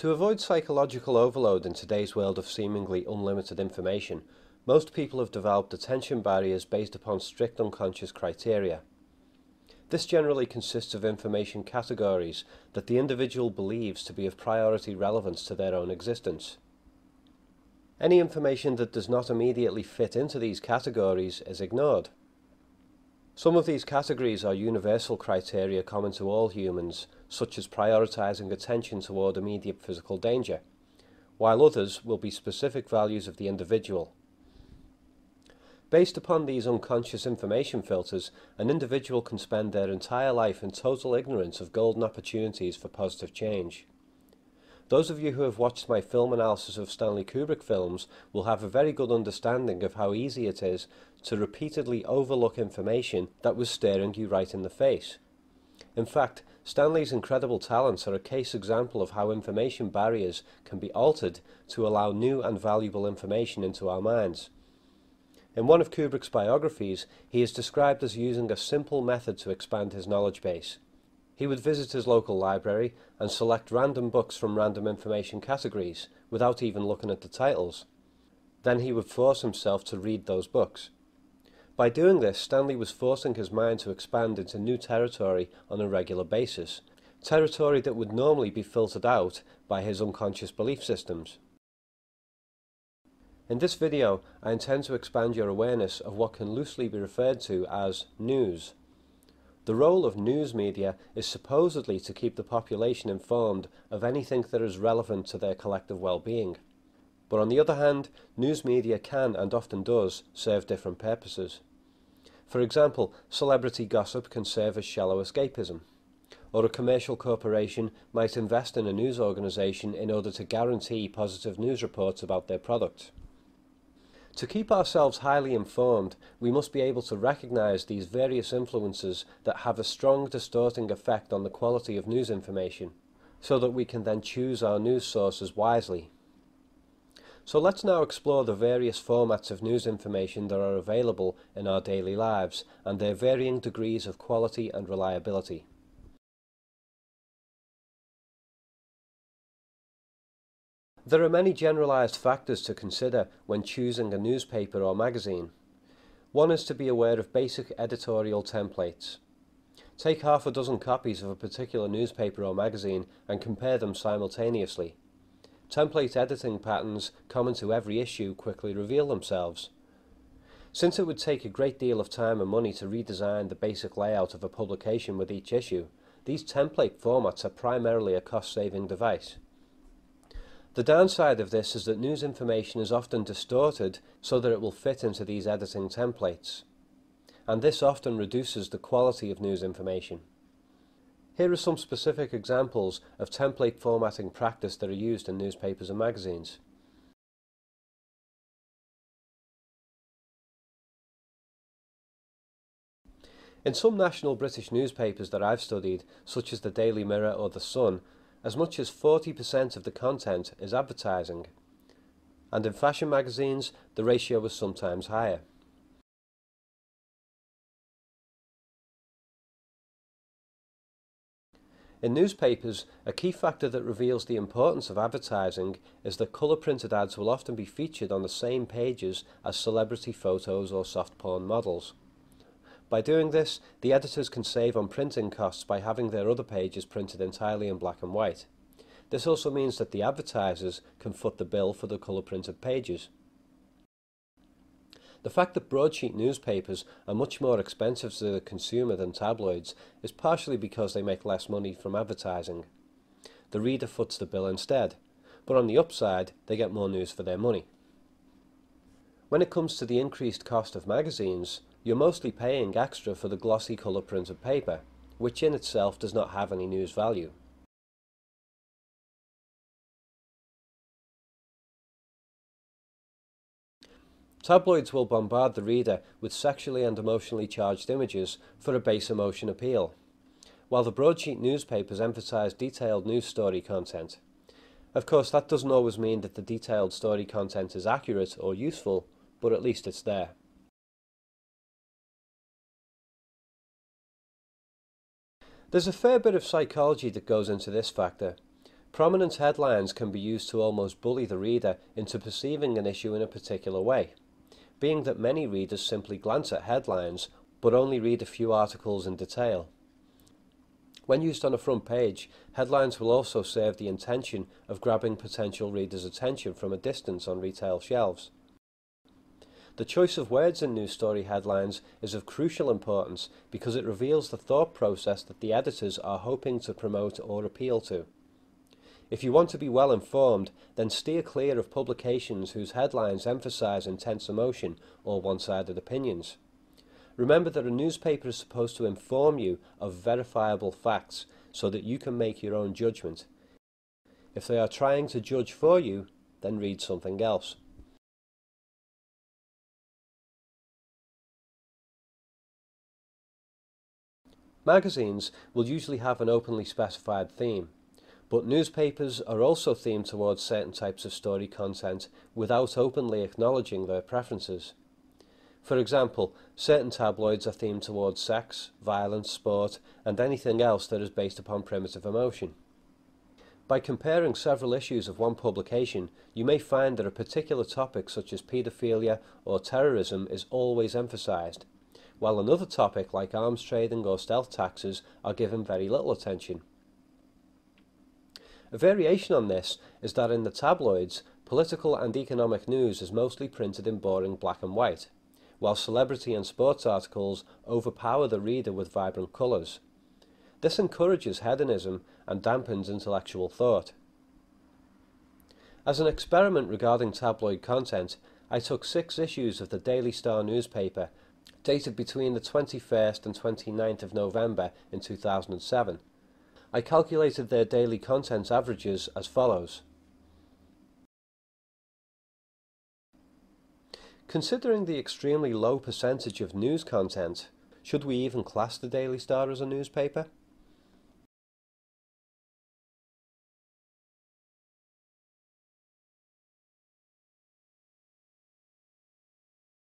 To avoid psychological overload in today's world of seemingly unlimited information, most people have developed attention barriers based upon strict unconscious criteria. This generally consists of information categories that the individual believes to be of priority relevance to their own existence. Any information that does not immediately fit into these categories is ignored. Some of these categories are universal criteria common to all humans, such as prioritizing attention toward immediate physical danger, while others will be specific values of the individual. Based upon these unconscious information filters, an individual can spend their entire life in total ignorance of golden opportunities for positive change. Those of you who have watched my film analysis of Stanley Kubrick films will have a very good understanding of how easy it is to repeatedly overlook information that was staring you right in the face. In fact, Stanley's incredible talents are a case example of how information barriers can be altered to allow new and valuable information into our minds. In one of Kubrick's biographies, he is described as using a simple method to expand his knowledge base. He would visit his local library and select random books from random information categories, without even looking at the titles. Then he would force himself to read those books. By doing this, Stanley was forcing his mind to expand into new territory on a regular basis, territory that would normally be filtered out by his unconscious belief systems. In this video, I intend to expand your awareness of what can loosely be referred to as news. The role of news media is supposedly to keep the population informed of anything that is relevant to their collective well-being. But on the other hand, news media can, and often does, serve different purposes. For example, celebrity gossip can serve as shallow escapism, or a commercial corporation might invest in a news organization in order to guarantee positive news reports about their product. To keep ourselves highly informed, we must be able to recognize these various influences that have a strong distorting effect on the quality of news information, so that we can then choose our news sources wisely. So let's now explore the various formats of news information that are available in our daily lives and their varying degrees of quality and reliability. There are many generalized factors to consider when choosing a newspaper or magazine. One is to be aware of basic editorial templates. Take half a dozen copies of a particular newspaper or magazine and compare them simultaneously. Template editing patterns common to every issue quickly reveal themselves. Since it would take a great deal of time and money to redesign the basic layout of a publication with each issue, these template formats are primarily a cost-saving device. The downside of this is that news information is often distorted so that it will fit into these editing templates, and this often reduces the quality of news information. Here are some specific examples of template formatting practice that are used in newspapers and magazines. In some national British newspapers that I've studied, such as the Daily Mirror or the Sun, as much as 40% of the content is advertising, and in fashion magazines the ratio is sometimes higher. In newspapers, a key factor that reveals the importance of advertising is that colour-printed ads will often be featured on the same pages as celebrity photos or soft porn models. By doing this, the editors can save on printing costs by having their other pages printed entirely in black and white. This also means that the advertisers can foot the bill for the colour-printed pages. The fact that broadsheet newspapers are much more expensive to the consumer than tabloids is partially because they make less money from advertising. The reader foots the bill instead, but on the upside, they get more news for their money. When it comes to the increased cost of magazines, you're mostly paying extra for the glossy colour-printed paper, which in itself does not have any news value. Tabloids will bombard the reader with sexually and emotionally charged images for a base emotion appeal, while the broadsheet newspapers emphasise detailed news story content. Of course, that doesn't always mean that the detailed story content is accurate or useful, but at least it's there. There's a fair bit of psychology that goes into this factor. Prominent headlines can be used to almost bully the reader into perceiving an issue in a particular way, being that many readers simply glance at headlines but only read a few articles in detail. When used on a front page, headlines will also serve the intention of grabbing potential readers' attention from a distance on retail shelves. The choice of words in news story headlines is of crucial importance because it reveals the thought process that the editors are hoping to promote or appeal to. If you want to be well informed, then steer clear of publications whose headlines emphasize intense emotion or one-sided opinions. Remember that a newspaper is supposed to inform you of verifiable facts so that you can make your own judgment. If they are trying to judge for you, then read something else. Magazines will usually have an openly specified theme, but newspapers are also themed towards certain types of story content without openly acknowledging their preferences. For example, certain tabloids are themed towards sex, violence, sport, and anything else that is based upon primitive emotion. By comparing several issues of one publication, you may find that a particular topic such as paedophilia or terrorism is always emphasized, while another topic like arms trading or stealth taxes are given very little attention. A variation on this is that in the tabloids, political and economic news is mostly printed in boring black and white, while celebrity and sports articles overpower the reader with vibrant colours. This encourages hedonism and dampens intellectual thought. As an experiment regarding tabloid content, I took 6 issues of the Daily Star newspaper, dated between the 21st and 29th of November in 2007. I calculated their daily content averages as follows. Considering the extremely low percentage of news content, should we even class the Daily Star as a newspaper?